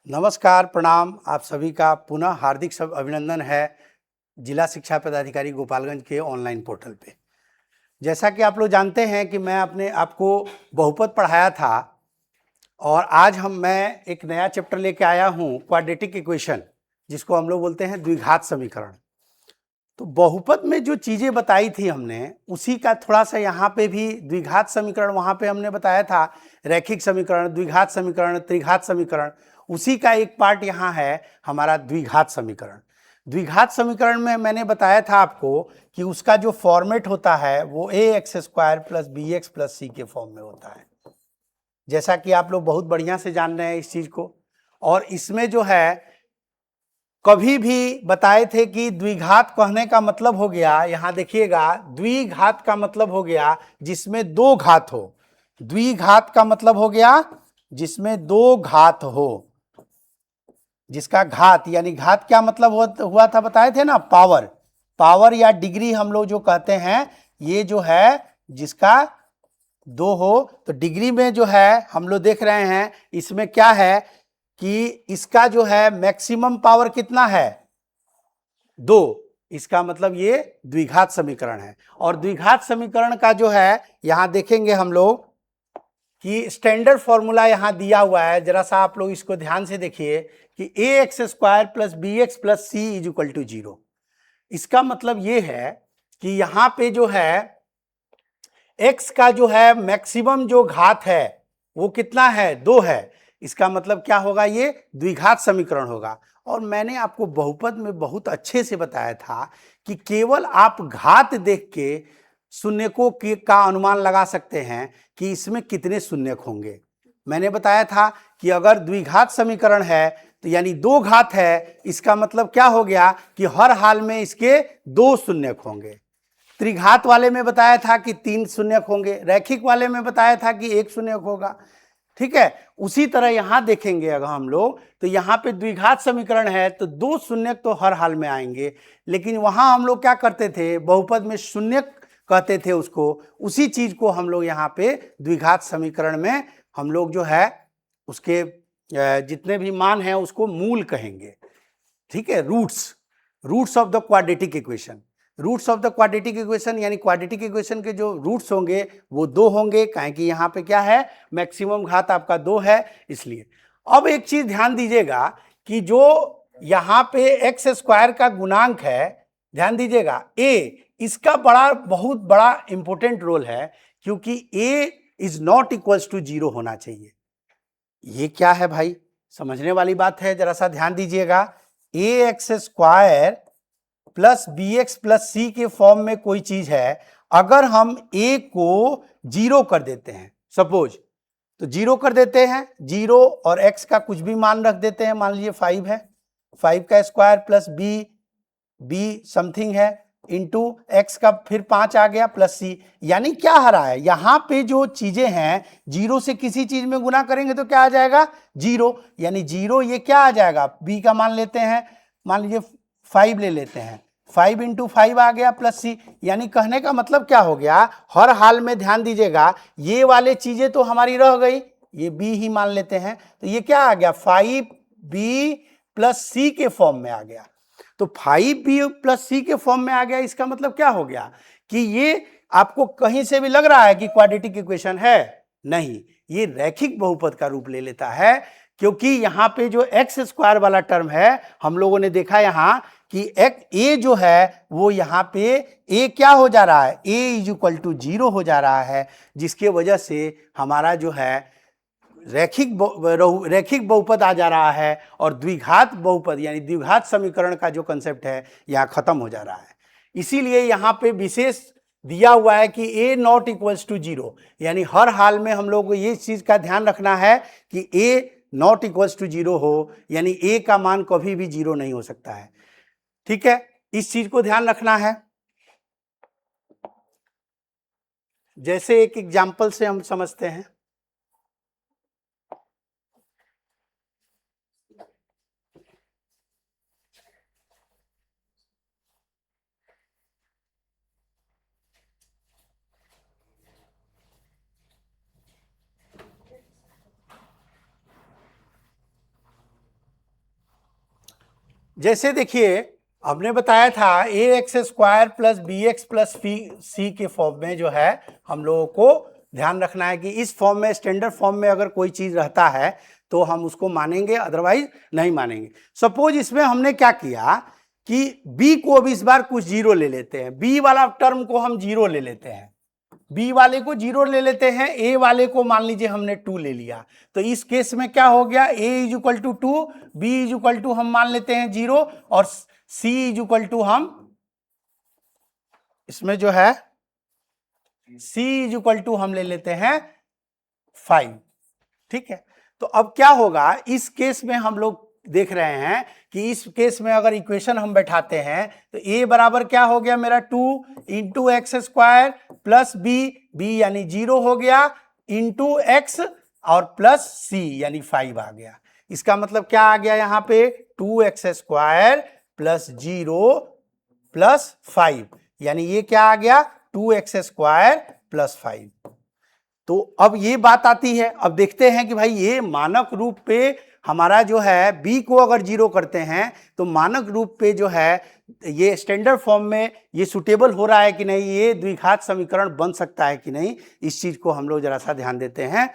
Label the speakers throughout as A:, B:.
A: नमस्कार, प्रणाम। आप सभी का पुनः हार्दिक अभिनंदन है जिला शिक्षा पदाधिकारी गोपालगंज के ऑनलाइन पोर्टल पे। जैसा कि आप लोग जानते हैं कि मैं अपने आपको बहुपद पढ़ाया था और आज मैं एक नया चैप्टर लेके आया हूँ, क्वाड्रेटिक इक्वेशन, जिसको हम लोग बोलते हैं द्विघात समीकरण। तो बहुपद में जो चीज़ें बताई थी हमने, उसी का थोड़ा सा यहाँ पे भी द्विघात समीकरण, वहाँ पे हमने बताया था रैखिक समीकरण, द्विघात समीकरण, त्रिघात समीकरण, उसी का एक पार्ट यहाँ है हमारा द्विघात समीकरण। द्विघात समीकरण में मैंने बताया था आपको कि उसका जो फॉर्मेट होता है वो ax² + bx + c के फॉर्म में होता है, जैसा कि आप लोग बहुत बढ़िया से जान रहे हैं इस चीज को। और इसमें जो है कभी भी बताए थे कि द्विघात कहने का मतलब हो गया, यहां देखिएगा, द्विघात का मतलब हो गया जिसमें दो घात हो। द्विघात का मतलब हो गया जिसमें दो घात हो, जिसका घात यानी घात क्या मतलब हुआ था बताए थे ना, पावर। पावर या डिग्री हम लोग जो कहते हैं, ये जो है जिसका दो हो, तो डिग्री में जो है हम लोग देख रहे हैं इसमें क्या है कि इसका जो है मैक्सिमम पावर कितना है, 2। इसका मतलब ये द्विघात समीकरण है। और द्विघात समीकरण का जो है यहां देखेंगे हम लोग कि स्टैंडर्ड फॉर्मूला यहां दिया हुआ है, जरा सा आप लोग इसको ध्यान से देखिए कि ax² + bx + c = 0। इसका मतलब ये है कि यहां पे जो है x का जो है मैक्सिमम जो घात है वो कितना है, 2 है। इसका मतलब क्या होगा, ये द्विघात समीकरण होगा। और मैंने आपको बहुपद में बहुत अच्छे से बताया था कि केवल आप घात देख के शून्यकों का अनुमान लगा सकते हैं कि इसमें कितने शून्यक होंगे। मैंने बताया था कि अगर द्विघात समीकरण है तो यानी दो घात है, इसका मतलब क्या हो गया कि हर हाल में इसके दो शून्यक होंगे। त्रिघात वाले में बताया था कि 3 शून्यक होंगे, रैखिक वाले में बताया था कि 1 शून्यक होगा। ठीक है, उसी तरह यहां देखेंगे अगर हम लोग, तो यहां पे द्विघात समीकरण है तो 2 शून्यक तो हर हाल में आएंगे, लेकिन वहां हम लोग क्या करते थे, बहुपद में शून्यक कहते थे उसको। उसी चीज को हम लोग यहाँ पे द्विघात समीकरण में हम लोग जो है उसके जितने भी मान हैं उसको मूल कहेंगे। ठीक है, roots of the quadratic equation. Roots of the quadratic equation यानी क्वाड्रेटिक इक्वेशन के जो रूट्स होंगे वो 2 होंगे, काहे कि यहाँ पे क्या है, मैक्सिमम घात आपका 2 है, इसलिए। अब एक चीज ध्यान दीजिएगा कि जो यहाँ पे x² का गुणांक है, ध्यान दीजिएगा a, इसका बहुत बड़ा इंपॉर्टेंट रोल है, क्योंकि a is not equals to 0 होना चाहिए। ये क्या है भाई, समझने वाली बात है, जरा सा ध्यान दीजिएगा। ax² + bx + c के फॉर्म में कोई चीज है, अगर हम a को 0 कर देते हैं, सपोज, तो 0 कर देते हैं, 0 और x का कुछ भी मान रख देते हैं, मान लीजिए 5 है, 5 का स्क्वायर + b समथिंग है, इंटू एक्स का फिर 5 आ गया + c, यानी क्या आ रहा है, यहां पे जो चीजें हैं 0 से किसी चीज में गुना करेंगे तो क्या आ जाएगा, 0, यानी 0 ये क्या आ जाएगा, b का मान लेते हैं, मान लीजिए 5 ले लेते हैं, 5 × 5 आ गया + c, यानी कहने का मतलब क्या हो गया, हर हाल में ध्यान दीजिएगा ये वाले चीजें तो हमारी रह गई, ये b ही मान लेते हैं, तो ये क्या आ गया, 5b + c के फॉर्म में आ गया। तो 5b + c के फॉर्म में आ गया, इसका मतलब क्या हो गया कि ये आपको कहीं से भी लग रहा है कि क्वाड्रेटिक इक्वेशन है, नहीं, ये रैखिक बहुपद का रूप ले लेता है, क्योंकि यहां पे जो x² वाला टर्म है, हम लोगों ने देखा यहां कि a जो है वो यहां पे a क्या हो जा रहा है, a = 0 हो जा रहा है, जिसके वजह से हमारा जो है रैखिक बहुपद आ जा रहा है, और द्विघात बहुपद यानी द्विघात समीकरण का जो कंसेप्ट है यहां खत्म हो जा रहा है। इसीलिए यहां पे विशेष दिया हुआ है कि a नॉट इक्वल्स टू 0, यानी हर हाल में हम लोग को ये चीज का ध्यान रखना है कि a नॉट इक्वल्स टू 0 हो, यानी a का मान कभी भी 0 नहीं हो सकता है। ठीक है, इस चीज को ध्यान रखना है। जैसे एक एग्जाम्पल से हम समझते हैं, जैसे देखिए हमने बताया था a x square plus b x plus c के फॉर्म में जो है हम लोगों को ध्यान रखना है कि इस फॉर्म में, स्टैंडर्ड फॉर्म में अगर कोई चीज रहता है तो हम उसको मानेंगे, अदरवाइज नहीं मानेंगे। सपोज इसमें हमने क्या किया कि b को अब इस बार कुछ जीरो ले लेते हैं, b वाला टर्म को हम जीरो ले लेते हैं, b वाले को जीरो ले लेते हैं, a वाले को मान लीजिए हमने 2 ले लिया। तो इस केस में क्या हो गया, a is equal to 2, b is equal to हम मान लेते हैं 0 और c इज इक्वल टू हम इसमें जो है c इज इक्वल टू हम ले लेते हैं 5। ठीक है, तो अब क्या होगा इस केस में हम लोग देख रहे हैं कि इस केस में अगर इक्वेशन हम बैठाते हैं तो a बराबर क्या हो गया मेरा 2 into x square plus b यानी 0 हो गया इंटू x और प्लस c यानी 5 आ गया। इसका मतलब क्या आ गया यहाँ पे 2x स्क्वायर प्लस 0 प्लस 5 यानी ये क्या आ गया 2x स्क्वायर प्लस 5। तो अब ये बात आती है, अब देखते हैं कि भाई ये मानक रूप पे हमारा जो है b को अगर 0 करते हैं तो मानक रूप पे जो है ये स्टैंडर्ड फॉर्म में ये सुटेबल हो रहा है कि नहीं, ये द्विघात समीकरण बन सकता है कि नहीं, इस चीज को हम लोग जरा सा ध्यान देते हैं।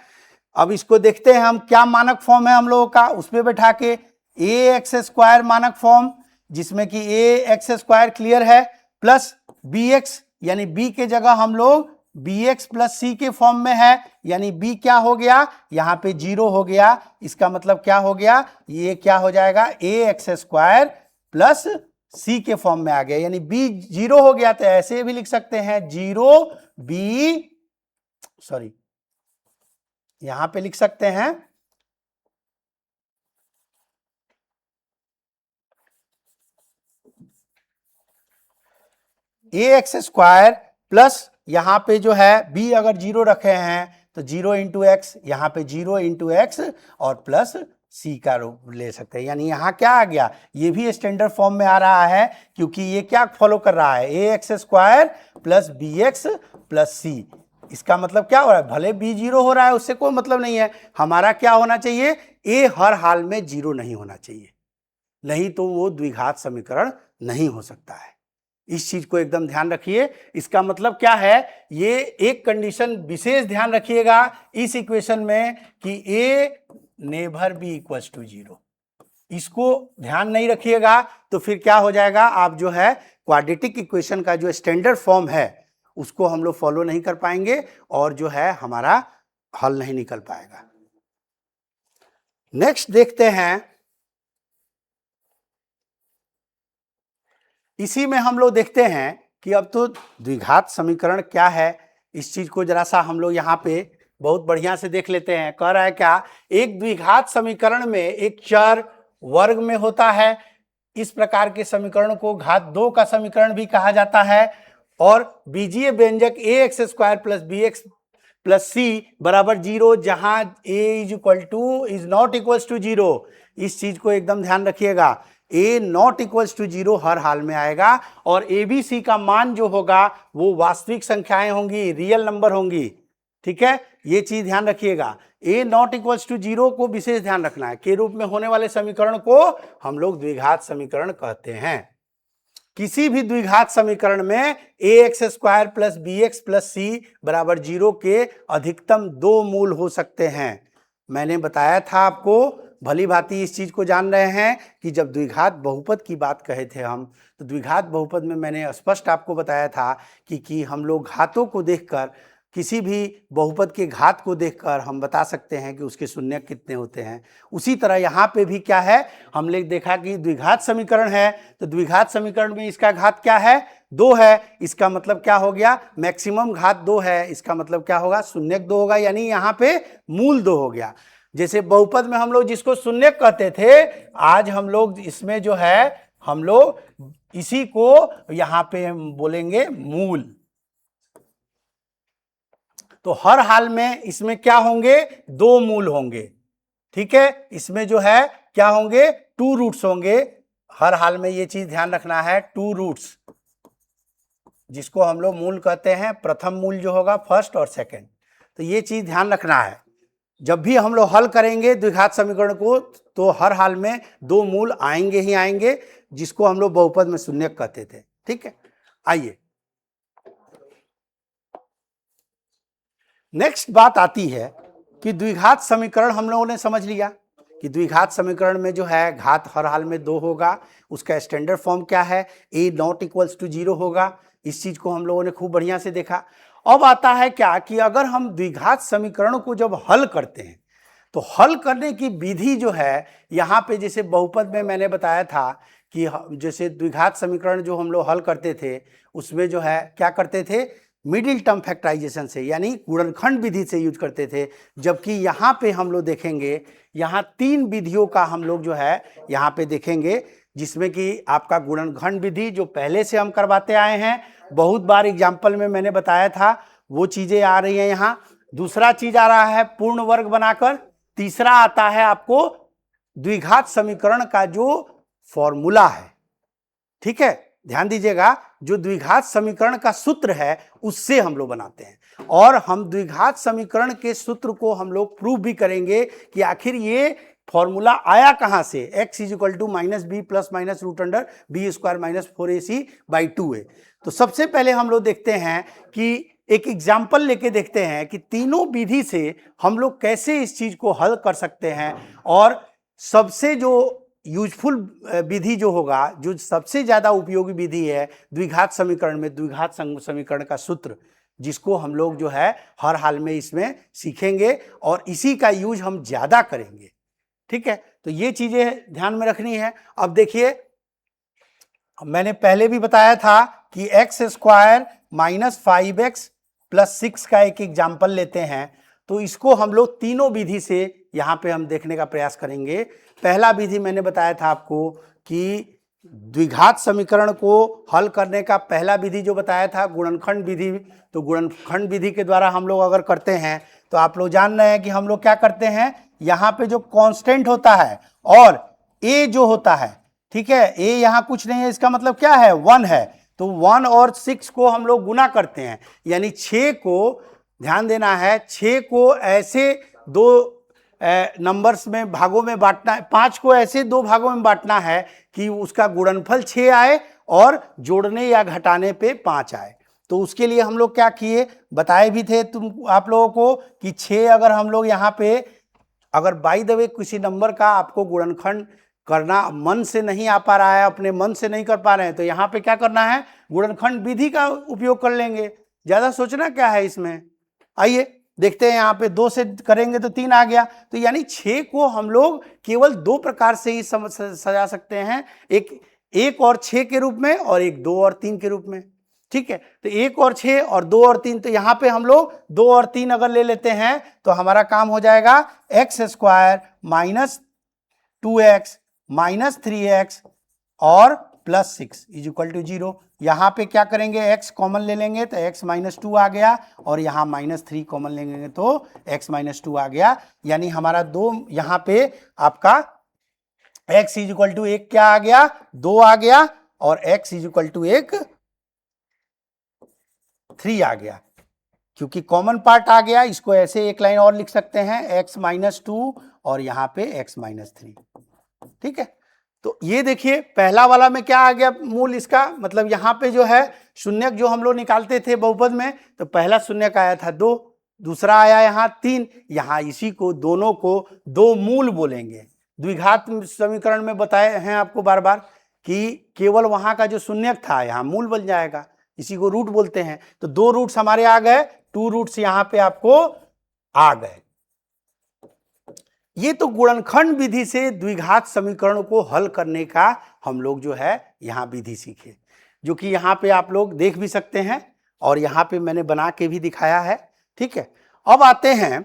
A: अब इसको देखते हैं हम क्या मानक फॉर्म है हम लोगों का, उसमें बैठा के ए एक्स स्क्वायर मानक फॉर्म जिसमें कि ए एक्स स्क्वायर क्लियर है प्लस बी एक्स यानी b के जगह हम लोग bx प्लस सी के फॉर्म में है, यानी b क्या हो गया यहाँ पे 0 हो गया। इसका मतलब क्या हो गया, ये क्या हो जाएगा ए एक्स स्क्वायर प्लस सी के फॉर्म में आ गया, यानी b 0 हो गया। तो ऐसे भी लिख सकते हैं 0 b, सॉरी यहां पे लिख सकते हैं ए एक्स स्क्वायर प्लस यहां पे जो है b अगर 0 रखे हैं तो 0 इंटू एक्स, यहाँ पे 0 इंटू एक्स और प्लस c का रूप ले सकते हैं। यानी यहाँ क्या आ गया, ये भी स्टैंडर्ड फॉर्म में आ रहा है क्योंकि ये क्या फॉलो कर रहा है a x square plus b x plus c. इसका मतलब क्या हो रहा है, भले b 0 हो रहा है उससे कोई मतलब नहीं है, हमारा क्या होना चाहिए a हर हाल में 0 नहीं होना चाहिए, नहीं तो वो द्विघात समीकरण नहीं हो सकता है। इस चीज को एकदम ध्यान रखिए। इसका मतलब क्या है, ये एक कंडीशन विशेष ध्यान रखिएगा इस इक्वेशन में कि a never b equals to 0, इसको ध्यान नहीं रखिएगा तो फिर क्या हो जाएगा, आप जो है क्वाड्रेटिक इक्वेशन का जो स्टैंडर्ड फॉर्म है उसको हम लोग फॉलो नहीं कर पाएंगे और जो है हमारा हल नहीं निकल पाएगा। नेक्स्ट देखते हैं, इसी में हम लोग देखते हैं कि अब तो द्विघात समीकरण क्या है, इस चीज को जरा सा हम लोग यहाँ पे बहुत बढ़िया से देख लेते हैं। कह रहा है क्या, एक द्विघात समीकरण में एक चर वर्ग में होता है, इस प्रकार के समीकरण को घात 2 का समीकरण भी कहा जाता है। और बीजीय व्यंजक a x square plus b x plus c बराबर 0 जहां a is equal to is not equals to 0, इस चीज को एकदम ध्यान रखिएगा। ए नॉट इक्वल्स टू 0 हर हाल में आएगा और ए बी सी का मान जो होगा वो वास्तविक संख्याएं होंगी, रियल नंबर होंगी। ठीक है, ये चीज ध्यान रखिएगा। ए नॉट इक्वल्स टू 0 को विशेष ध्यान रखना है, के रूप में होने वाले समीकरण को हम लोग द्विघात समीकरण कहते हैं। किसी भी द्विघात समीकरण में a x square plus b x plus c बराबर 0 के अधिकतम 2 मूल हो सकते हैं। मैंने बताया था आपको, भली भांति इस चीज को जान रहे हैं कि जब द्विघात बहुपद की बात कहे थे हम, तो द्विघात बहुपद में मैंने स्पष्ट आपको बताया था कि हम लोग घातों को देखकर, किसी भी बहुपद के घात को देखकर हम बता सकते हैं कि उसके शून्यक कितने होते हैं। उसी तरह यहाँ पे भी क्या है, हमने देखा कि द्विघात समीकरण है तो द्विघात समीकरण में इसका घात क्या है, 2 है। इसका मतलब क्या हो गया, मैक्सिमम घात 2 है, इसका मतलब क्या होगा, शून्यक 2 होगा, यानी यहाँ पे मूल 2 हो गया। जैसे बहुपद में हम लोग जिसको शून्यक कहते थे, आज हम लोग इसमें जो है हम लोग इसी को यहाँ पे बोलेंगे मूल। तो हर हाल में इसमें क्या होंगे, 2 मूल होंगे। ठीक है, इसमें जो है क्या होंगे, 2 रूट्स होंगे। हर हाल में ये चीज ध्यान रखना है, 2 रूट्स, जिसको हम लोग मूल कहते हैं। प्रथम मूल जो होगा फर्स्ट और सेकंड, तो ये चीज ध्यान रखना है। जब भी हम लोग हल करेंगे द्विघात समीकरण को तो हर हाल में दो मूल आएंगे ही आएंगे, जिसको हम लोग बहुपद में शून्यक कहते थे। ठीक है, आइए नेक्स्ट बात आती है कि द्विघात समीकरण हम लोगों ने समझ लिया कि द्विघात समीकरण में जो है घात हर हाल में 2 होगा, उसका स्टैंडर्ड फॉर्म क्या है, a नॉट इक्वल्स टू 0 होगा। इस चीज को हम लोगों ने खूब बढ़िया से देखा। अब आता है क्या कि अगर हम द्विघात समीकरण को जब हल करते हैं तो हल करने की विधि जो है, यहाँ पे जैसे बहुपद में मैंने बताया था कि जैसे द्विघात समीकरण जो हम लोग हल करते थे उसमें जो है क्या करते थे, मिडिल टर्म फैक्टराइजेशन से यानी गुणनखंड विधि से यूज करते थे। जबकि यहाँ पे हम लोग देखेंगे, यहाँ 3 विधियों का हम लोग जो है यहाँ पे देखेंगे, जिसमें कि आपका गुणनखंड विधि जो पहले से हम करवाते आए हैं, बहुत बार एग्जाम्पल में मैंने बताया था, वो चीजें आ रही हैं यहाँ। दूसरा चीज आ रहा है पूर्ण वर्ग बनाकर। तीसरा आता है आपको द्विघात समीकरण का जो फॉर्मूला है। ठीक है, ध्यान दीजिएगा, जो द्विघात समीकरण का सूत्र है उससे हम लोग बनाते हैं, और हम द्विघात समीकरण के सूत्र को हम लोग प्रूव भी करेंगे कि आखिर ये फॉर्मूला आया कहां से। x is to minus b plus minus root under b square minus 4ac/2 है। तो सबसे पहले हम लोग देखते हैं कि एक एग्जाम्पल लेके देखते हैं कि तीनों विधि से हम लोग कैसे इस चीज को हल कर सकते हैं, और सबसे जो यूजफुल विधि जो होगा, जो सबसे ज्यादा उपयोगी विधि है द्विघात समीकरण में, द्विघात समीकरण का सूत्र, जिसको हम लोग जो है हर हाल में इसमें सीखेंगे और इसी का यूज हम ज्यादा करेंगे। ठीक है, तो ये चीजें ध्यान में रखनी है। अब देखिए, मैंने पहले भी बताया था कि x square minus 5x plus 6 का एक एग्जाम्पल लेते हैं, तो इसको हम लोग तीनों विधि से यहां पे हम देखने का प्रयास करेंगे। पहला विधि मैंने बताया था आपको कि द्विघात समीकरण को हल करने का पहला विधि जो बताया था गुणनखंड विधि। तो गुणनखंड विधि के द्वारा हम लोग अगर करते हैं तो आप लोग जान रहे हैं कि हम लोग क्या करते हैं, यहाँ पे जो कांस्टेंट होता है और a जो होता है, ठीक है, a यहाँ कुछ नहीं है, इसका मतलब क्या है, 1 है। तो 1 और 6 को हम लोग गुना करते हैं, यानी 6 को, ध्यान देना है, 6 को ऐसे दो नंबर्स में भागों में बांटना है, 5 को ऐसे दो भागों में बांटना है कि उसका गुणनफल 6 आए और जोड़ने या घटाने पे 5 आए। तो उसके लिए हम लोग क्या किए, बताए भी थे तुम आप लोगों को कि 6 अगर हम लोग यहाँ पे, अगर बाय द वे किसी नंबर का आपको गुणनखंड करना मन से नहीं आ पा रहा है, अपने मन से नहीं कर पा रहे हैं, तो यहाँ पे क्या करना है, गुणनखंड विधि का उपयोग कर लेंगे। ज्यादा सोचना क्या है इसमें। आइए देखते हैं, यहाँ पे 2 से करेंगे तो 3 आ गया। तो यानी 6 को हम लोग केवल 2 प्रकार से ही सजा सकते हैं, एक और 6 के रूप में, और एक 2 और 3 के रूप में। ठीक है, तो 1 और 6 और 2 और 3, तो यहां पे हम लोग 2 और 3 अगर ले लेते हैं तो हमारा काम हो जाएगा x square minus 2x minus 3x और प्लस 6 इज इक्वल टू 0। यहां पे क्या करेंगे, x कॉमन ले लेंगे तो x माइनस 2 आ गया, और यहां माइनस 3 कॉमन लेंगे तो x माइनस 2 आ गया। यानी हमारा दो यहां पे आपका x इज इक्वल टू 1 क्या आ गया, 2 आ गया, और x इज इक्वल टू 1 3 आ गया, क्योंकि कॉमन पार्ट आ गया। इसको ऐसे एक लाइन और लिख सकते हैं, x माइनस 2 और यहां पे x माइनस 3। ठीक है, तो ये देखिए पहला वाला में क्या आ गया मूल इसका, मतलब यहां पे जो है शून्यक जो हम लोग निकालते थे बहुपद में, तो पहला शून्यक आया था 2, दूसरा आया यहाँ 3। यहां इसी को दोनों को दो मूल बोलेंगे। द्विघात समीकरण में बताए हैं आपको बार बार कि केवल वहां का जो शून्यक था यहाँ मूल बन जाएगा, इसी को रूट बोलते हैं। तो 2 रूट्स हमारे आ गए, 2 रूट्स यहां पे आपको आ गए। ये तो गुणनखंड विधि से द्विघात समीकरण को हल करने का हम लोग जो है यहां विधि सीखे, जो कि यहां पे आप लोग देख भी सकते हैं और यहां पे मैंने बना के भी दिखाया है। ठीक है, अब आते हैं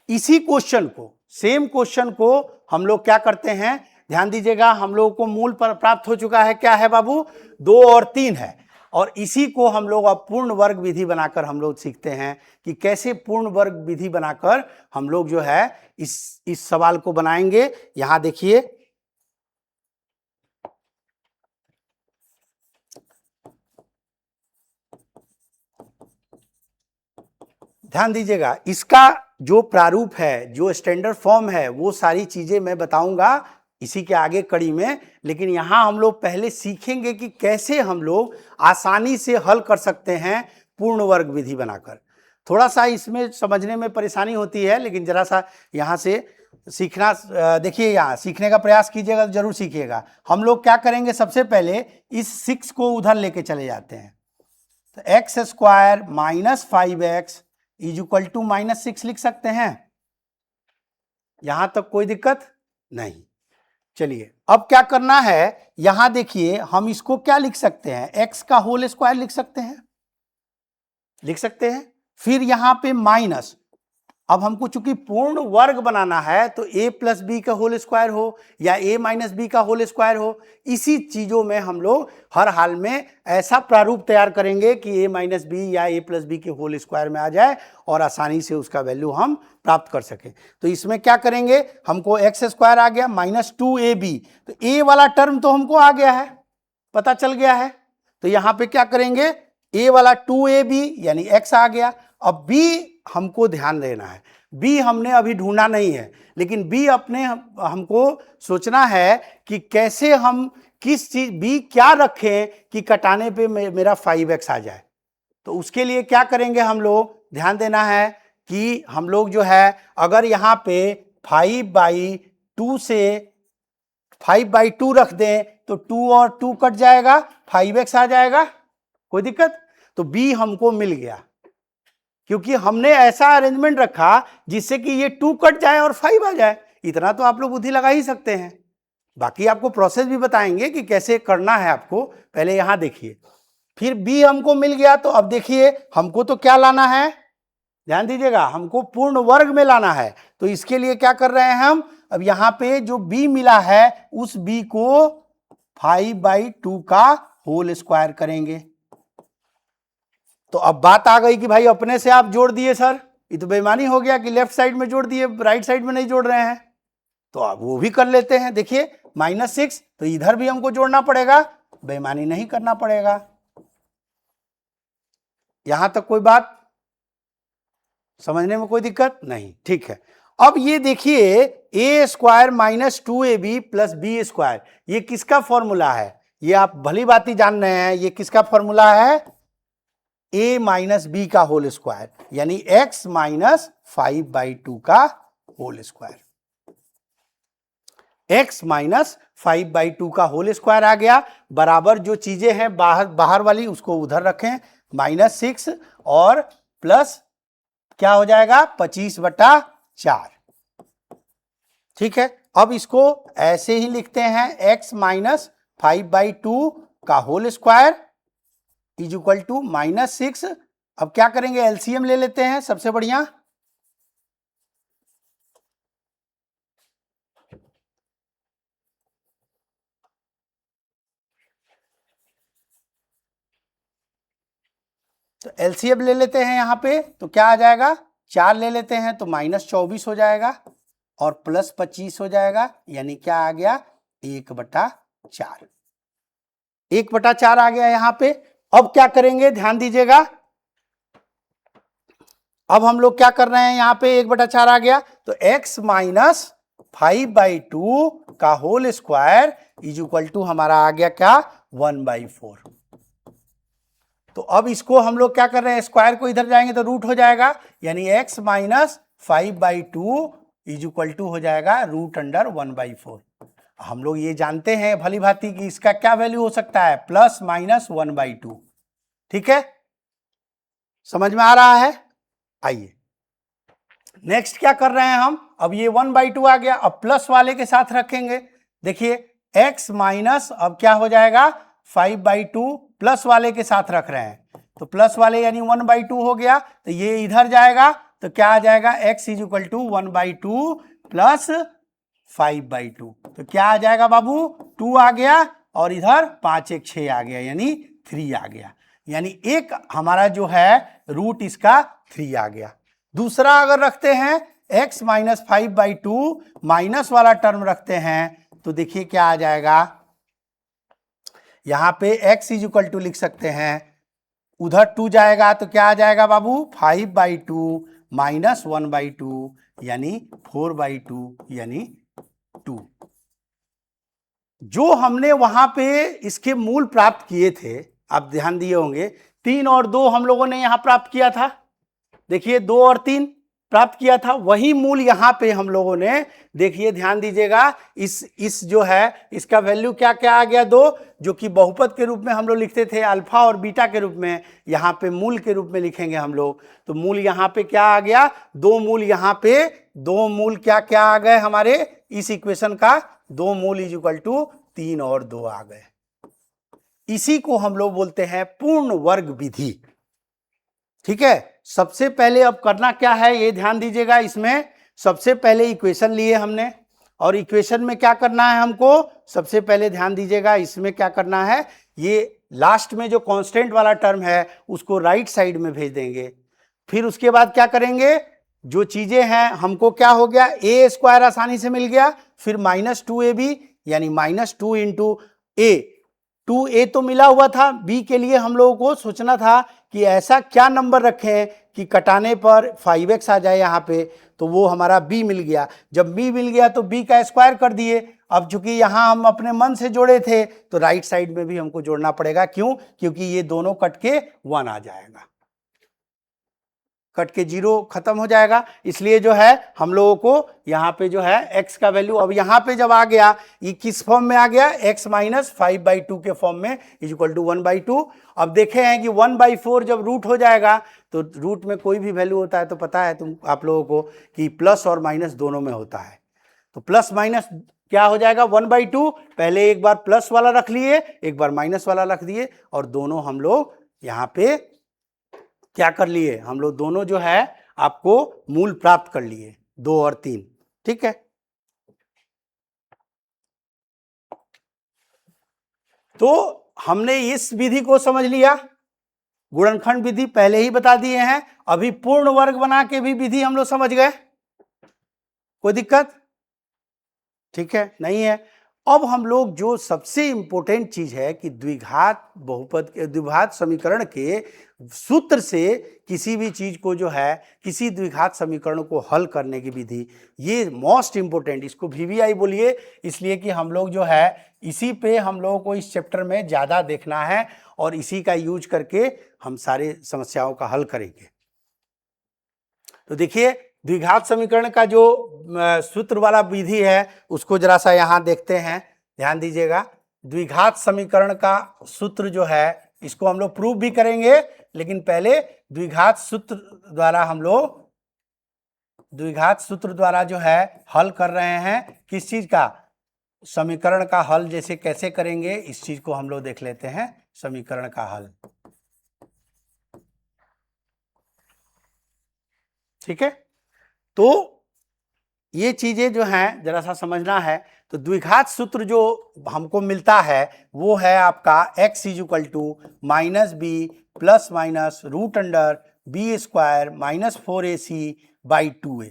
A: इसी क्वेश्चन को, सेम क्वेश्चन को हम लोग क्या करते हैं, ध्यान दीजिएगा, हम लोगों को मूल पर प्राप्त हो चुका है, क्या है बाबू, 2 और 3 है, और इसी को हम लोग अब पूर्ण वर्ग विधि बनाकर हम लोग सीखते हैं कि कैसे पूर्ण वर्ग विधि बनाकर हम लोग जो है इस सवाल को बनाएंगे। यहां देखिए, ध्यान दीजिएगा, इसका जो प्रारूप है, जो स्टैंडर्ड फॉर्म है, वो सारी चीजें मैं बताऊंगा इसी के आगे कड़ी में। लेकिन यहां हम लोग पहले सीखेंगे कि कैसे हम लोग आसानी से हल कर सकते हैं पूर्ण वर्ग विधि बनाकर। थोड़ा सा इसमें समझने में परेशानी होती है, लेकिन जरा सा यहाँ से सीखना, देखिए यहाँ सीखने का प्रयास कीजिएगा तो जरूर सीखिएगा। हम लोग क्या करेंगे, सबसे पहले इस 6 को उधर लेके चले जाते हैं। तो x square minus 5x is equal to -6 लिख सकते हैं। यहां तक कोई दिक्कत नहीं। चलिए अब क्या करना है, यहां देखिए हम इसको क्या लिख सकते हैं, x का होल स्क्वायर लिख सकते हैं। फिर यहां पे माइनस, अब हमको चूंकि पूर्ण वर्ग बनाना है तो a प्लस बी का होल स्क्वायर हो या a माइनस बी का होल स्क्वायर हो, इसी चीजों में हम लोग हर हाल में ऐसा प्रारूप तैयार करेंगे कि a माइनस बी या a प्लस बी के होल स्क्वायर में आ जाए और आसानी से उसका वैल्यू हम प्राप्त कर सकें। तो इसमें क्या करेंगे, हमको एक्स स्क्वायर आ गया -2ab, तो a वाला टर्म तो हमको आ गया है, पता चल गया है। तो यहां पर क्या करेंगे, a वाला 2ab यानी x आ गया। अब b हमको ध्यान देना है, b हमने अभी ढूंढा नहीं है, लेकिन b अपने हमको सोचना है कि कैसे हम किस चीज b क्या रखें कि कटाने पे मेरा 5x आ जाए। तो उसके लिए क्या करेंगे, हम लोग ध्यान देना है कि हम लोग जो है अगर यहाँ पे 5/2 से 5/2 रख दें तो 2 और 2 कट जाएगा, 5x आ जाएगा, कोई दिक्कत। तो b हमको मिल गया क्योंकि हमने ऐसा अरेंजमेंट रखा जिससे कि ये 2 कट जाए और 5 आ जाए। इतना तो आप लोग बुद्धि लगा ही सकते हैं, बाकी आपको प्रोसेस भी बताएंगे कि कैसे करना है आपको। पहले यहां देखिए, फिर b हमको मिल गया। तो अब देखिए हमको तो क्या लाना है, ध्यान दीजिएगा, हमको पूर्ण वर्ग में लाना है। तो इसके लिए क्या कर रहे हैं हम, अब यहां पे जो b मिला है उस b को 5/2 का होल स्क्वायर करेंगे। तो अब बात आ गई कि भाई अपने से आप जोड़ दिए सर, ये तो बेईमानी हो गया कि लेफ्ट साइड में जोड़ दिए, राइट साइड में नहीं जोड़ रहे हैं। तो अब वो भी कर लेते हैं। देखिए -6, तो इधर भी हमको जोड़ना पड़ेगा, बेईमानी नहीं करना पड़ेगा। यहां तक कोई बात समझने में कोई दिक्कत नहीं, ठीक है। अब ये देखिए a square -2ab plus b square, ये किसका फॉर्मूला है, ये आप भली बात ही जान रहे हैं, ये किसका फॉर्मूला है, a माइनस बी का होल स्क्वायर यानी x माइनस 5/2 का होल स्क्वायर। x माइनस 5/2 का होल स्क्वायर आ गया, बराबर जो चीजें हैं बाहर वाली उसको उधर रखें, -6 और प्लस क्या हो जाएगा 25/4, ठीक है। अब इसको ऐसे ही लिखते हैं, x माइनस 5/2 का whole square is equal to -6। अब क्या करेंगे, एलसीएम ले लेते हैं, सबसे बढ़िया। तो एलसीएम ले लेते हैं यहां पे, तो क्या आ जाएगा, 4 ले लेते हैं तो -24 हो जाएगा और प्लस 25 हो जाएगा, यानी क्या आ गया 1/4, 1/4 आ गया यहां पे। अब क्या करेंगे, ध्यान दीजिएगा, अब हम लोग क्या कर रहे हैं, यहां पे 1/4 आ गया, तो x माइनस 5/2 का whole square is equal to हमारा आ गया क्या 1/4। तो अब इसको हम लोग क्या कर रहे हैं, स्क्वायर को इधर जाएंगे तो रूट हो जाएगा, यानी x minus 5/2 is equal to हो जाएगा √1/4। हम लोग ये जानते हैं भली भांति कि इसका क्या वैल्यू हो सकता है, +-1/2, ठीक है, समझ में आ रहा है। आइए नेक्स्ट क्या कर रहे हैं हम, अब ये 1/2 आ गया, अब प्लस वाले के साथ रखेंगे। देखिए x माइनस अब क्या हो जाएगा 5/2 प्लस वाले के साथ रख रहे हैं, तो प्लस वाले यानी 1/2 हो गया, तो ये इधर जाएगा तो क्या आ जाएगा x is equal to 1/2 plus 5/2, तो क्या आ जाएगा बाबू 2 आ गया और इधर 5 1 6 आ गया, यानी 3 आ गया, यानी एक हमारा जो है रूट इसका 3 आ गया। दूसरा अगर रखते हैं x माइनस 5/2 माइनस वाला टर्म रखते हैं तो देखिए क्या आ जाएगा, यहां पे x इज इक्वल टू लिख सकते हैं उधर 2 जाएगा तो क्या आ जाएगा बाबू, 5/2 माइनस 1/2 यानी 4/2 यानी 2। जो हमने वहां पे इसके मूल प्राप्त किए थे, आप ध्यान दिए होंगे, 3 और 2 हम लोगों ने यहां प्राप्त किया था। देखिए 2 और 3 प्राप्त किया था, वही मूल यहां पे हम लोगों ने, देखिए ध्यान दीजिएगा, इस जो है इसका वैल्यू क्या क्या आ गया, 2, जो कि बहुपद के रूप में हम लोग लिखते थे अल्फा और बीटा के रूप में, यहां पे मूल के रूप में लिखेंगे हम लोग। तो मूल यहां पे क्या आ गया, 2 मूल, यहां पे 2 मूल क्या क्या आ गए हमारे इस इक्वेशन का, 2 मूल इज इक्वल टू 3 और 2 आ गए। इसी को हम लोग बोलते हैं पूर्ण वर्ग विधि। ठीक है, सबसे पहले अब करना क्या है ये ध्यान दीजिएगा, इसमें सबसे पहले इक्वेशन लिए हमने, और इक्वेशन में क्या करना है हमको, सबसे पहले ध्यान दीजिएगा इसमें क्या करना है, ये लास्ट में जो कांस्टेंट वाला टर्म है उसको राइट साइड में भेज देंगे। फिर उसके बाद क्या करेंगे, जो चीजें हैं, हमको क्या हो गया, ए स्क्वायर आसानी से मिल गया, फिर -2ab यानी -2 इंटू ए, 2a तो मिला हुआ था, b के लिए हम लोगों को सोचना था कि ऐसा क्या नंबर रखें कि कटाने पर 5x आ जाए यहाँ पे, तो वो हमारा b मिल गया। जब b मिल गया तो b का स्क्वायर कर दिए। अब चूंकि यहाँ हम अपने मन से जोड़े थे तो राइट साइड में भी हमको जोड़ना पड़ेगा, क्यों, क्योंकि ये दोनों कट के 1 आ जाएगा, कट के 0 खत्म हो जाएगा। इसलिए जो है हम लोगों को यहाँ पे जो है x का वैल्यू, अब यहाँ पे जब आ गया, ये किस फॉर्म में आ गया, x माइनस 5/2 के फॉर्म में इज इक्वल टू 1/2। अब देखे हैं कि 1/4 जब रूट हो जाएगा, तो रूट में कोई भी वैल्यू होता है तो पता है तुम आप लोगों को कि प्लस और माइनस दोनों में होता है। तो प्लस माइनस क्या हो जाएगा, 1/2, पहले एक बार प्लस वाला रख लिए, एक बार माइनस वाला रख दिए, और दोनों हम लोग यहाँ पे क्या कर लिए, हम लोग दोनों जो है आपको मूल प्राप्त कर लिए, 2 और 3। ठीक है, तो हमने इस विधि को समझ लिया, गुणनखंड विधि पहले ही बता दिए हैं, अभी पूर्ण वर्ग बना के भी विधि हम लोग समझ गए, कोई दिक्कत ठीक है नहीं है। अब हम लोग जो सबसे इंपॉर्टेंट चीज है कि द्विघात बहुपद के द्विघात समीकरण के सूत्र से किसी भी चीज को जो है, किसी द्विघात समीकरण को हल करने की विधि, ये मोस्ट इंपॉर्टेंट, इसको VVI बोलिए, इसलिए कि हम लोग जो है इसी पे हम लोगों को इस चैप्टर में ज्यादा देखना है और इसी का यूज करके हम सारे समस्याओं का हल करेंगे। तो देखिए द्विघात समीकरण का जो सूत्र वाला विधि है उसको जरा सा यहाँ देखते हैं, ध्यान दीजिएगा। द्विघात समीकरण का सूत्र जो है इसको हम लोग प्रूव भी करेंगे, लेकिन पहले द्विघात सूत्र द्वारा हम लोग द्विघात सूत्र द्वारा जो है हल कर रहे हैं, किस चीज का, समीकरण का हल जैसे कैसे करेंगे इस चीज को हम लोग देख लेते हैं, समीकरण का हल। ठीक है, तो ये चीजें जो हैं जरा सा समझना है। तो द्विघात सूत्र जो हमको मिलता है वो है आपका x is equal to -b plus minus root under b square minus 4ac/2a।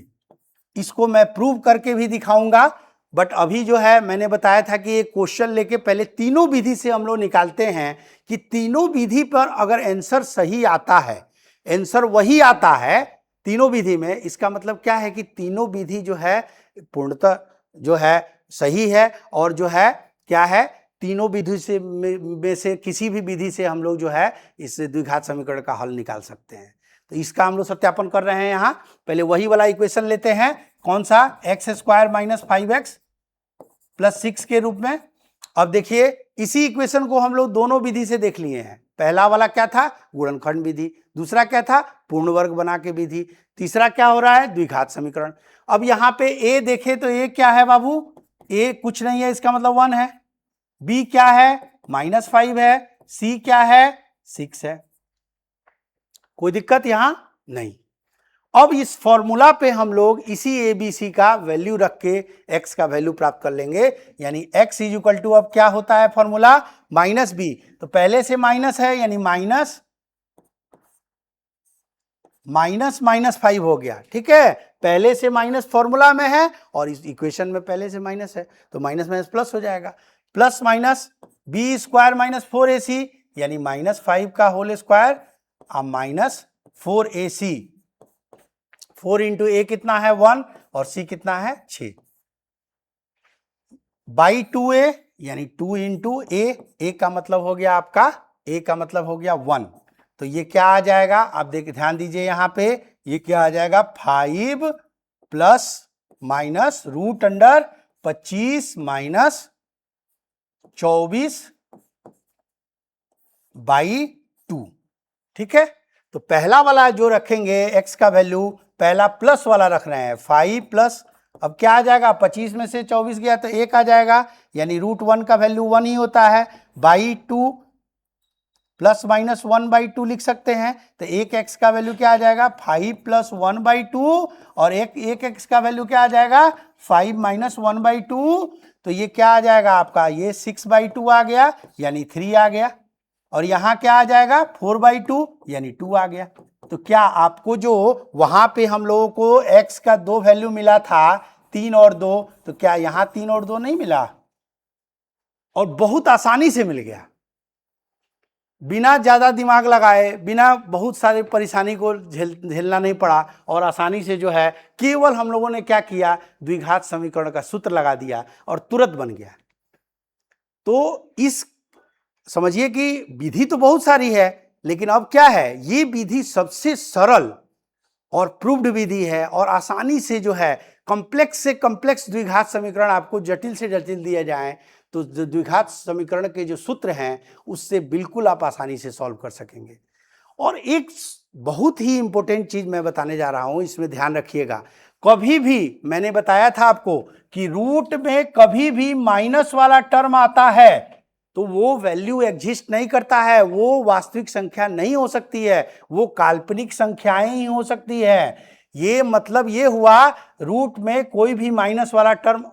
A: इसको मैं प्रूव करके भी दिखाऊंगा, बट अभी जो है मैंने बताया था कि एक क्वेश्चन लेके पहले तीनों विधि से हम लोग निकालते हैं कि तीनों विधि पर अगर आंसर सही आता है, आंसर वही आता है तीनों विधि में, इसका मतलब क्या है कि तीनों विधि जो है पूर्णतः जो है सही है, और जो है क्या है, तीनों विधि से में से किसी भी विधि से हम लोग जो है इस द्विघात समीकरण का हल निकाल सकते हैं। तो इसका हम लोग सत्यापन कर रहे हैं। यहाँ पहले वही वाला इक्वेशन लेते हैं, कौन सा, x² माइनस 5x प्लस 6 के रूप में। अब देखिए इसी इक्वेशन को हम लोग दोनों विधि से देख लिए हैं। पहला वाला क्या था, गुणनखंड विधि, दूसरा क्या था, पूर्ण वर्ग बना के विधि, तीसरा क्या हो रहा है, द्विघात समीकरण। अब यहाँ पे a देखे तो a क्या है बाबू, a कुछ नहीं है, इसका मतलब 1 है, b क्या है, -5 है, c क्या है, 6 है, कोई दिक्कत यहां नहीं। अब इस फॉर्मूला पे हम लोग इसी ABC का वैल्यू रख के x का वैल्यू प्राप्त कर लेंगे, यानी x इज इक्वल टू, अब क्या होता है फॉर्मूला, -b, तो पहले से माइनस है यानी माइनस -5 हो गया। ठीक है, पहले से माइनस फॉर्मूला में है और इस इक्वेशन में पहले से माइनस है, तो माइनस माइनस प्लस हो जाएगा, plus minus b² minus 4ac यानी -5 का होल स्क्वायर अब माइनस 4ac, 4 इंटू ए कितना है 1 और c कितना है 6 बाई 2a यानी 2 इंटू ए का मतलब हो गया आपका, a का मतलब हो गया 1, तो ये क्या आ जाएगा, आप देखिए ध्यान दीजिए यहां पे, ये क्या आ जाएगा 5 plus minus root under 25 minus 24 by 2, ठीक है। तो पहला वाला जो रखेंगे x का वैल्यू, पहला प्लस वाला रख रहे हैं 5 प्लस, अब क्या आ जाएगा 25 में से 24 गया तो 1 आ जाएगा, यानी रूट 1 का वैल्यू 1 ही होता है, बाई 2 प्लस माइनस 1 बाई 2 लिख सकते हैं, तो एक x का वैल्यू क्या आ जाएगा 5 प्लस 1 बाई 2 और एक x का वैल्यू क्या आ जाएगा 5 माइनस 1 बाई 2, तो ये क्या आ जाएगा आपका, ये 6 बाई 2 आ गया यानी 3 आ गया, और यहां क्या आ जाएगा 4 बाई 2 यानी 2 आ गया। तो क्या आपको जो वहां पे हम लोगों को x का 2 वैल्यू मिला था 3 और 2, तो क्या यहां 3 और 2 नहीं मिला, और बहुत आसानी से मिल गया, बिना ज्यादा दिमाग लगाए, बिना बहुत सारे परेशानी को झेलना नहीं पड़ा, और आसानी से जो है केवल हम लोगों ने क्या किया, द्विघात समीकरण का सूत्र लगा दिया और तुरंत बन गया। तो इस समझिए कि विधि तो बहुत सारी है, लेकिन अब क्या है, ये विधि सबसे सरल और प्रूव्ड विधि है, और आसानी से जो है कॉम्प्लेक्स से कॉम्प्लेक्स द्विघात समीकरण आपको जटिल से जटिल दिए जाएं तो द्विघात समीकरण के जो सूत्र हैं उससे बिल्कुल आप आसानी से सॉल्व कर सकेंगे। और एक बहुत ही इंपॉर्टेंट चीज मैं बताने जा रहा हूं, इसमें ध्यान रखिएगा, कभी भी मैंने बताया था आपको कि रूट में कभी भी माइनस वाला टर्म आता है तो वो वैल्यू एग्जिस्ट नहीं करता है, वो वास्तविक संख्या नहीं हो सकती है, वो काल्पनिक संख्याएं ही हो सकती है। ये मतलब ये हुआ रूट में कोई भी माइनस वाला टर्म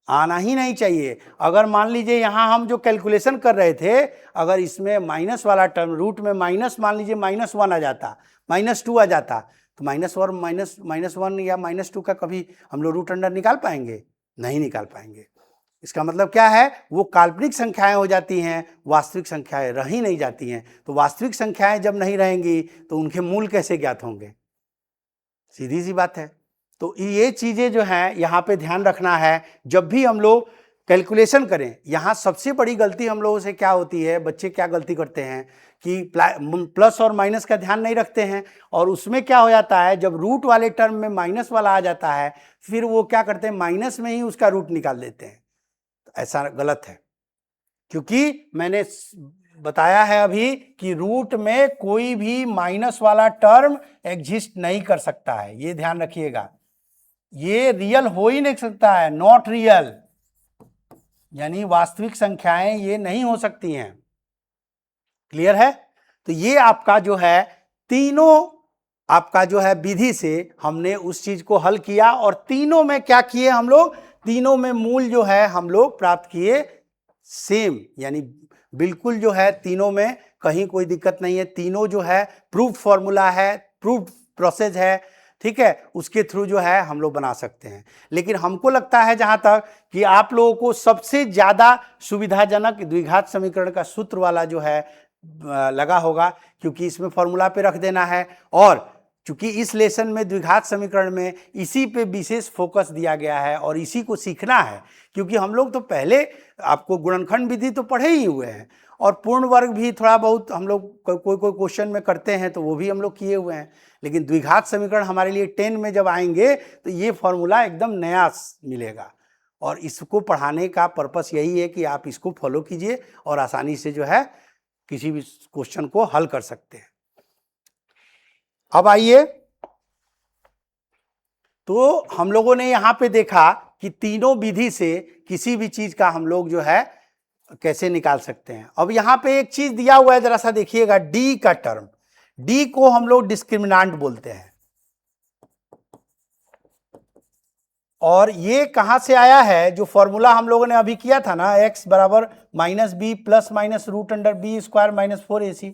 A: आना ही नहीं चाहिए। अगर मान लीजिए यहां हम जो कैलकुलेशन कर रहे थे, अगर इसमें माइनस वाला टर्म रूट में माइनस, मान लीजिए -1 आ जाता, -2 आ जाता, तो -1 या -2 का कभी हम लोग रूट अंडर निकाल पाएंगे? नहीं निकाल पाएंगे। इसका मतलब क्या है, वो काल्पनिक संख्याएं हो जाती हैं, वास्तविक संख्याएं रह ही नहीं जाती हैं। तो वास्तविक संख्याएं जब नहीं रहेंगी तो उनके मूल कैसे ज्ञात होंगे, सीधी सी बात है। तो ये चीजें जो हैं यहाँ पे ध्यान रखना है जब भी हम लोग कैलकुलेशन करें। यहाँ सबसे बड़ी गलती हम लोगों से क्या होती है, बच्चे क्या गलती करते हैं कि प्लस और माइनस का ध्यान नहीं रखते हैं, और उसमें क्या हो जाता है, जब रूट वाले टर्म में माइनस वाला आ जाता है फिर वो क्या करते हैं, माइनस में ही उसका रूट निकाल देते हैं। ऐसा गलत है, क्योंकि मैंने बताया है अभी कि रूट में कोई भी माइनस वाला टर्म एग्जिस्ट नहीं कर सकता है, ये ध्यान रखिएगा। ये रियल हो ही नहीं सकता है, नॉट रियल, यानी वास्तविक संख्याएं ये नहीं हो सकती हैं। क्लियर है? तो ये आपका जो है तीनों आपका जो है विधि से हमने उस चीज को हल किया, और तीनों में क्या किए हम लोग, तीनों में मूल जो है हम लोग प्राप्त किए सेम, यानी बिल्कुल जो है तीनों में कहीं कोई दिक्कत नहीं है, तीनों जो है प्रूफ फॉर्मूला है, प्रूफ प्रोसेस है, ठीक है, उसके थ्रू जो है हम लोग बना सकते हैं। लेकिन हमको लगता है जहां तक कि आप लोगों को सबसे ज्यादा सुविधाजनक द्विघात समीकरण का सूत्र वाला जो है लगा होगा, क्योंकि इसमें फॉर्मूला पे रख देना है, और चूंकि इस लेसन में द्विघात समीकरण में इसी पे विशेष फोकस दिया गया है और इसी को सीखना है, क्योंकि हम लोग तो पहले आपको गुणनखंड विधि तो पढ़े ही हुए हैं, और पूर्ण वर्ग भी थोड़ा बहुत हम लोग कोई क्वेश्चन में करते हैं तो वो भी हम लोग किए हुए हैं, लेकिन द्विघात समीकरण हमारे लिए 10 में जब आएंगे तो ये फॉर्मूला एकदम नया मिलेगा, और इसको पढ़ाने का पर्पस यही है कि आप इसको फॉलो कीजिए और आसानी से जो है किसी भी क्वेश्चन को हल कर सकते हैं। अब आइए, तो हम लोगों ने यहां पे देखा कि तीनों विधि से किसी भी चीज का हम लोग जो है कैसे निकाल सकते हैं। अब यहां पे एक चीज दिया हुआ है, जरा सा देखिएगा, डी का टर्म, डी को हम लोग डिस्क्रिमिनांट बोलते हैं, और ये कहां से आया है, जो फॉर्मूला हम लोगों ने अभी किया था ना, x बराबर -b plus minus root under b square minus 4ac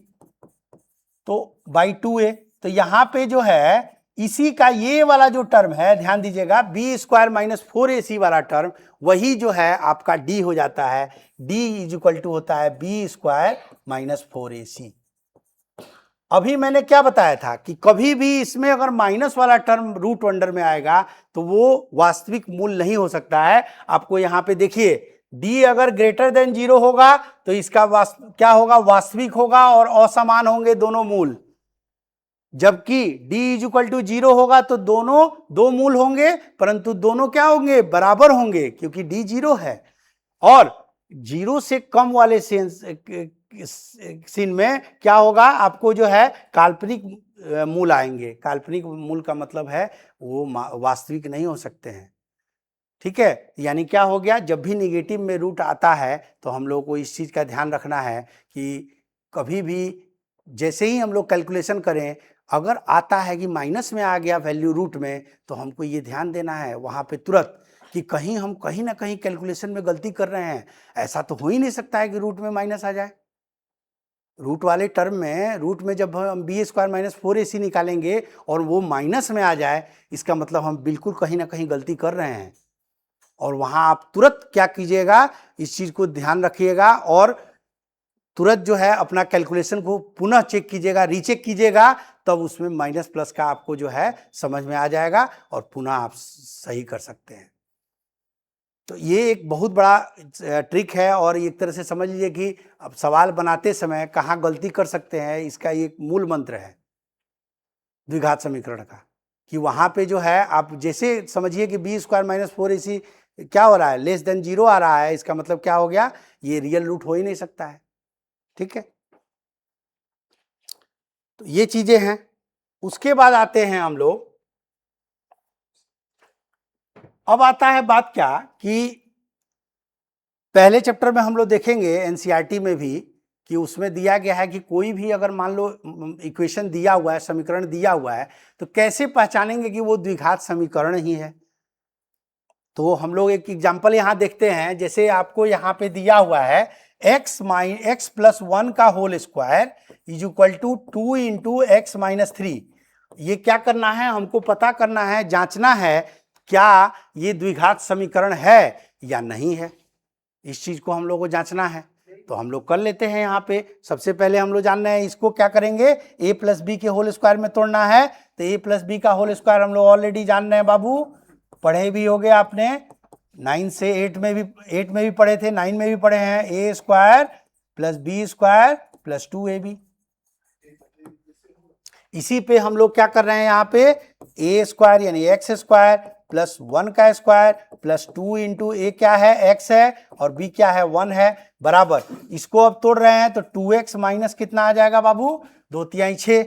A: तो बाई 2a, तो यहां पे जो है इसी का ये वाला जो टर्म है, ध्यान दीजिएगा, बी स्क्वायर माइनस 4ac वाला टर्म वही जो है आपका डी हो जाता है, डी इज इक्वल टू होता है बी स्क्वायर माइनस 4ac। अभी मैंने क्या बताया था कि कभी भी इसमें अगर माइनस वाला टर्म रूट अंडर में आएगा तो वो वास्तविक मूल नहीं हो सकता है। आपको यहां पे देखिए d अगर ग्रेटर देन 0 होगा तो इसका क्या होगा, वास्तविक होगा और असमान होंगे दोनों मूल। जबकि d इज इक्वल टू 0 होगा तो दोनों दो मूल होंगे, परंतु दोनों क्या होंगे, बराबर होंगे, क्योंकि d 0 है। और 0 से कम वाले सीन में क्या होगा, आपको जो है काल्पनिक मूल आएंगे। काल्पनिक मूल का मतलब है वो वास्तविक नहीं हो सकते हैं। ठीक है, यानी क्या हो गया, जब भी निगेटिव में रूट आता है तो हम लोग को इस चीज का ध्यान रखना है कि कभी भी जैसे ही हम लोग कैलकुलेशन करें, अगर आता है कि माइनस में आ गया वैल्यू रूट में, तो हमको ये ध्यान देना है वहां पे तुरंत कि कहीं हम कहीं ना कहीं कैलकुलेशन में गलती कर रहे हैं। ऐसा तो हो ही नहीं सकता है कि रूट में माइनस आ जाए। रूट वाले टर्म में, रूट में जब हम बी स्क्वायर माइनस 4ac निकालेंगे और वो माइनस में आ जाए, इसका मतलब हम बिल्कुल कहीं ना कहीं गलती कर रहे हैं। और वहां आप तुरंत क्या कीजिएगा, इस चीज को ध्यान रखिएगा और तुरंत जो है अपना कैलकुलेशन को पुनः चेक कीजिएगा, रीचेक कीजिएगा, तब उसमें माइनस प्लस का आपको जो है समझ में आ जाएगा और पुनः आप सही कर सकते हैं। तो ये एक बहुत बड़ा ट्रिक है और एक तरह से समझ लीजिए कि अब सवाल बनाते समय कहाँ गलती कर सकते हैं, इसका एक मूल मंत्र है द्विघात समीकरण का, कि वहां पे जो है आप जैसे समझिए कि बी स्क्वायर माइनस 4ac क्या हो रहा है, लेस देन 0 आ रहा है, इसका मतलब क्या हो गया, ये रियल रूट हो ही नहीं सकता है। ठीक है, तो ये चीजें हैं। उसके बाद आते हैं हम लोग, अब आता है बात क्या कि पहले चैप्टर में हम लोग देखेंगे एनसीईआरटी में भी कि उसमें दिया गया है कि कोई भी अगर मान लो इक्वेशन दिया हुआ है, समीकरण दिया हुआ है, तो कैसे पहचानेंगे कि वो द्विघात समीकरण ही है। तो हम लोग एक एग्जांपल यहां देखते हैं, जैसे आपको यहां पे दिया हुआ है x प्लस 1 का whole square is equal to 2 into x minus 3। ये क्या करना है, हमको पता करना है, जांचना है क्या ये द्विघात समीकरण है या नहीं है। इस चीज को हम लोग को जांचना है, तो हम लोग कर लेते हैं। यहाँ पे सबसे पहले हम लोग जान रहे हैं इसको क्या करेंगे, a प्लस बी के होल स्क्वायर में तोड़ना है। तो a प्लस बी का होल स्क्वायर हम लोग ऑलरेडी जान रहे हैं बाबू, पढ़े भी हो गए आपने, 9 से 8 में भी पढ़े थे, 9 में भी पढ़े हैं। A square plus b square plus 2ab। इसी पे हम लोग क्या कर रहे हैं, यहाँ पे ए स्क्वायर यानी एक्स स्क्वायर प्लस 1 का स्क्वायर प्लस 2 इंटू ए क्या है, x है, और b क्या है, 1 है, बराबर। इसको अब तोड़ रहे हैं तो 2x माइनस कितना आ जाएगा बाबू, 2×3 6।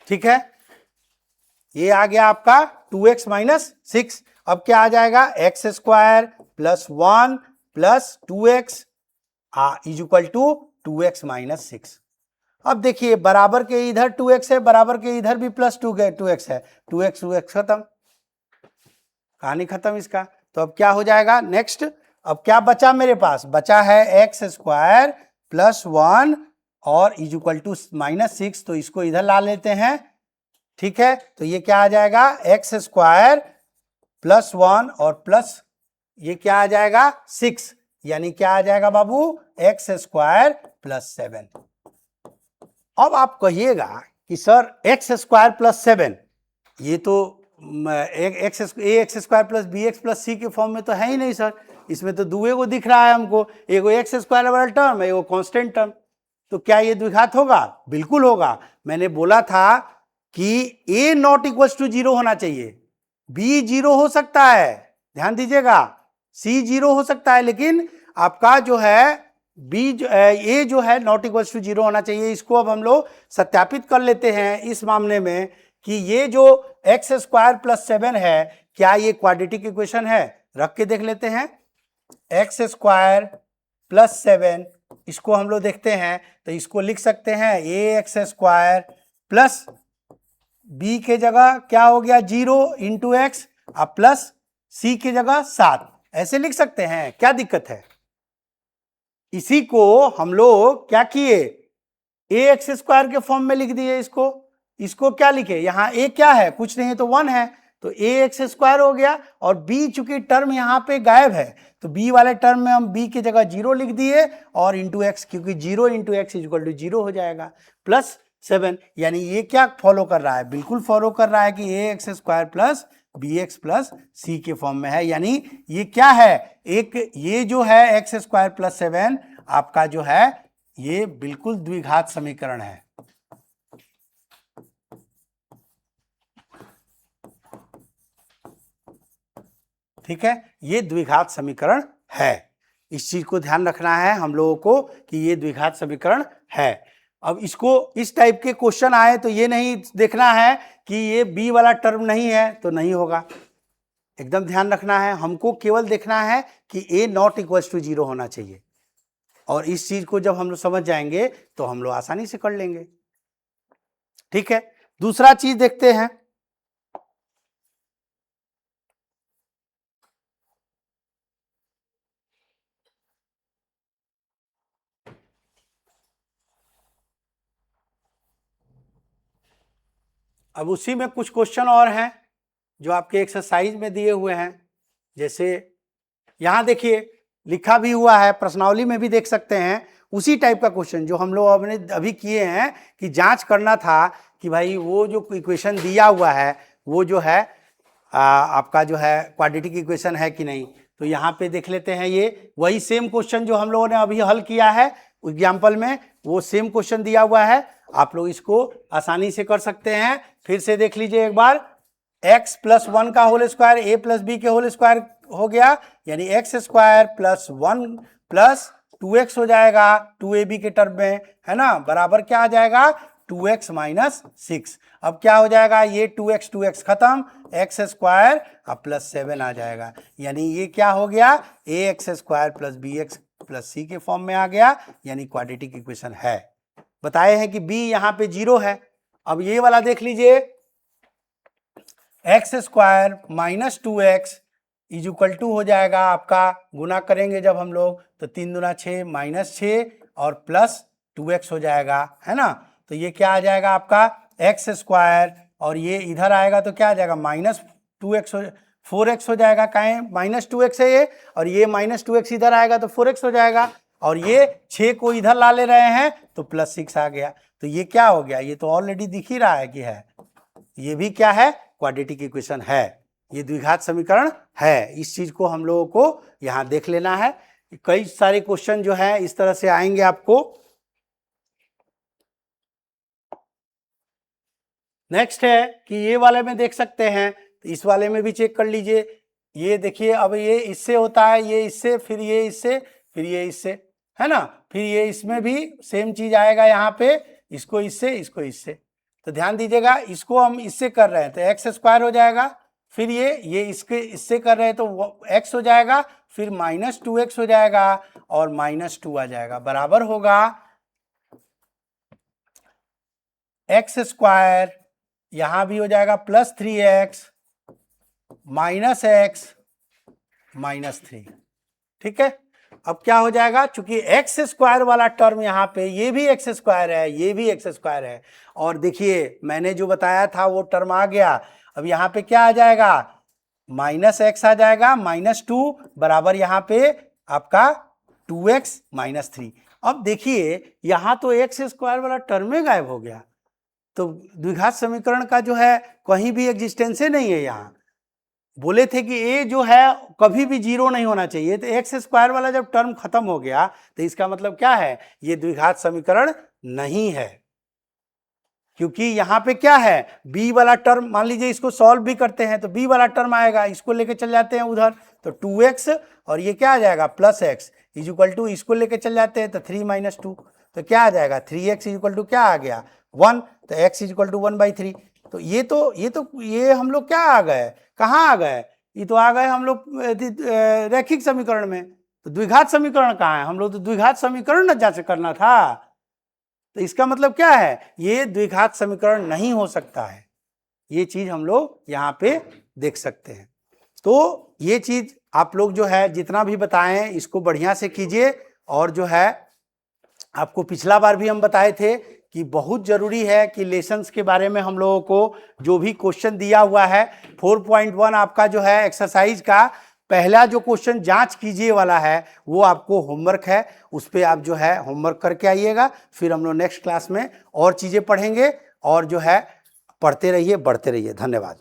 A: ठीक है, ये आ गया आपका 2x माइनस 6। अब क्या आ जाएगा, x square plus 1 plus 2x is equal to 2x minus 6। अब देखिए बराबर के इधर 2x है, बराबर के इधर भी प्लस 2x है, 2x खत्म, कहानी खत्म इसका। तो अब क्या हो जाएगा नेक्स्ट, अब क्या बचा मेरे पास, बचा है एक्स स्क्वायर प्लस 1 और इज इक्वल टू माइनस 6, तो इसको इधर ला लेते हैं। ठीक है, तो ये क्या आ जाएगा, एक्स स्क्वायर प्लस 1 और प्लस ये क्या आ जाएगा 6, यानी क्या आ जाएगा बाबू, एक्स स्क्वायर प्लस 7। अब आप कहिएगा कि सर एक्स स्क्वायर प्लस 7, ये तो x square plus b x plus c के फॉर्म में तो है ही नहीं सर, इसमें तो दुए को दिख रहा है हमको, एगो एक्स स्क्वायर वाला टर्म है, एगो कांस्टेंट टर्म, तो क्या ये द्विघात होगा, बिल्कुल होगा। मैंने बोला था कि a नॉट इक्वल टू 0 होना चाहिए, b 0 हो सकता है, ध्यान दीजिएगा, c 0 हो सकता है, लेकिन आपका जो है a जो है नॉट इक्वल टू 0 होना चाहिए। इसको अब हम लोग सत्यापित कर लेते हैं इस मामले में कि ये जो एक्स स्क्वायर प्लस 7 है, क्या ये क्वाड्रेटिक इक्वेशन है, रख के देख लेते हैं। एक्स स्क्वायर प्लस 7, इसको हम लोग देखते हैं, तो इसको लिख सकते हैं ए एक्स स्क्वायर प्लस बी के जगह क्या हो गया 0 इंटू एक्स, अब प्लस सी के जगह 7, ऐसे लिख सकते हैं, क्या दिक्कत है। इसी को हम लोग क्या किए, ए एक्स स्क्वायर के फॉर्म में लिख दिए, इसको क्या लिखे, यहां ए क्या है, कुछ नहीं है तो 1 है, तो ए एक्स स्क्वायर हो गया, और बी चूंकि टर्म यहाँ पे गायब है तो बी वाले टर्म में हम बी की जगह 0 लिख दिए और इंटू एक्स, क्योंकि 0 इंटू एक्स इक्वल टू 0 हो जाएगा, प्लस 7। यानी ये क्या फॉलो कर रहा है, बिल्कुल फॉलो कर रहा है कि a x square plus b x plus c के फॉर्म में है। यानी ये क्या है, एक ये जो है एक्स स्क्वायर प्लस 7 आपका जो है ये बिल्कुल द्विघात समीकरण है। ठीक है, ये द्विघात समीकरण है। इस चीज को ध्यान रखना है हम लोगों को कि ये द्विघात समीकरण है। अब इसको इस टाइप के क्वेश्चन आए तो ये नहीं देखना है कि ये बी वाला टर्म नहीं है तो नहीं होगा, एकदम ध्यान रखना है। हमको केवल देखना है कि ए नॉट इक्वल्स टू 0 होना चाहिए, और इस चीज को जब हम लोग समझ जाएंगे तो हम लोग आसानी से कर लेंगे। ठीक है, दूसरा चीज देखते हैं। अब उसी में कुछ क्वेश्चन और हैं जो आपके एक्सरसाइज में दिए हुए हैं। जैसे यहां देखिए लिखा भी हुआ है, प्रश्नावली में भी देख सकते हैं, उसी टाइप का क्वेश्चन जो हम लोग अभी किए हैं कि जांच करना था कि भाई वो जो इक्वेशन दिया हुआ है वो जो है आपका जो है क्वाड्रेटिक इक्वेशन है कि नहीं। तो यहाँ पे देख लेते हैं, ये वही सेम क्वेश्चन जो हम लोगों ने अभी हल किया है एग्जाम्पल में, वो सेम क्वेश्चन दिया हुआ है। आप लोग इसको आसानी से कर सकते हैं। फिर से देख लीजिए एक बार, x प्लस 1 का whole square a plus b के होल स्क्वायर हो गया, यानी x square plus 1 plus 2x हो जाएगा 2ab के टर्म में, है ना, बराबर क्या आ जाएगा 2x माइनस 6। अब क्या हो जाएगा, ये 2x खत्म, एक्स स्क्वायर अब प्लस 7 आ जाएगा। यानी ये क्या हो गया, a x square plus b x plus c के फॉर्म में आ गया, यानी क्वाड्रेटिक इक्वेशन है। बताए हैं कि b यहाँ पे 0 है। अब ये वाला देख लीजिए, x square minus 2x is equal to हो जाएगा आपका, गुना करेंगे जब हम लोग तो 3 दूना 6 माइनस 6 और प्लस 2x हो जाएगा, है ना। तो ये क्या आ जाएगा आपका एक्स स्क्वायर, और ये इधर आएगा तो क्या आ जाएगा माइनस 2x 4x हो जाएगा, काहे माइनस 2x है ये, और ये माइनस 2x इधर आएगा तो 4x हो जाएगा, और ये 6 को इधर ला ले रहे हैं तो प्लस 6 आ गया। तो ये क्या हो गया, ये तो ऑलरेडी दिख ही रहा है कि है, ये भी क्या है क्वाड्रेटिक इक्वेशन है, ये द्विघात समीकरण है। इस चीज को हम लोगों को यहां देख लेना है। कई सारे क्वेश्चन जो है इस तरह से आएंगे आपको। नेक्स्ट है कि ये वाले में देख सकते हैं, तो इस वाले में भी चेक कर लीजिए। ये देखिए, अब ये इससे होता है, ये इससे, फिर ये इससे, फिर ये इससे, है ना, फिर ये इसमें भी सेम चीज आएगा यहाँ पे, इसको इससे, इसको इससे। तो ध्यान दीजिएगा, इसको हम इससे कर रहे हैं तो एक्स स्क्वायर हो जाएगा, फिर ये इससे कर रहे हैं तो एक्स हो जाएगा, फिर माइनस 2x हो जाएगा और माइनस 2 आ जाएगा, बराबर होगा एक्स स्क्वायर, यहां भी हो जाएगा plus 3x minus x minus 3। ठीक है, अब क्या हो जाएगा, चूंकि एक्स स्क्वायर वाला टर्म यहाँ पे, ये भी एक्स स्क्वायर है, ये भी एक्स स्क्वायर है, और देखिए मैंने जो बताया था वो टर्म आ गया। अब यहाँ पे क्या आ जाएगा, माइनस एक्स आ जाएगा, माइनस 2 बराबर यहाँ पे आपका 2x माइनस 3। अब देखिए यहाँ तो एक्स स्क्वायर वाला टर्म में गायब हो गया, तो द्विघात समीकरण का जो है कहीं भी एग्जिस्टेंस नहीं है। यहाँ बोले थे कि ए जो है कभी भी 0 नहीं होना चाहिए, तो एक्स स्क्वायर वाला जब टर्म खत्म हो गया तो इसका मतलब क्या है, ये द्विघात समीकरण नहीं है। क्योंकि यहाँ पे क्या है, b वाला टर्म, मान लीजिए इसको सॉल्व भी करते हैं तो b वाला टर्म आएगा, इसको लेके चल जाते हैं उधर तो 2x, और ये क्या आ जाएगा plus x is equal to, इसको लेके चल जाते हैं तो 3 माइनस 2, तो क्या आ जाएगा 3x इज इक्वल टू क्या आ गया 1, तो x इज इक्वल टू 1/3। तो ये हम लोग क्या आ गए, कहाँ आ गए, ये तो आ गए हम लोग रैखिक समीकरण में। तो द्विघात समीकरण कहाँ है, हम लोग तो द्विघात समीकरण न जांच करना था। तो इसका मतलब क्या है, ये द्विघात समीकरण नहीं हो सकता है, ये चीज हम लोग यहाँ पे देख सकते हैं। तो ये चीज आप लोग जो है जितना भी बताएं इसको बढ़िया से कीजिए, और जो है आपको पिछला बार भी हम बताए थे कि बहुत ज़रूरी है कि लेसन्स के बारे में हम लोगों को जो भी क्वेश्चन दिया हुआ है 4.1 आपका जो है एक्सरसाइज का पहला जो क्वेश्चन जांच कीजिए वाला है वो आपको होमवर्क है, उस पर आप जो है होमवर्क करके आइएगा। फिर हम लोग नेक्स्ट क्लास में और चीज़ें पढ़ेंगे और जो है पढ़ते रहिए, बढ़ते रहिए। धन्यवाद।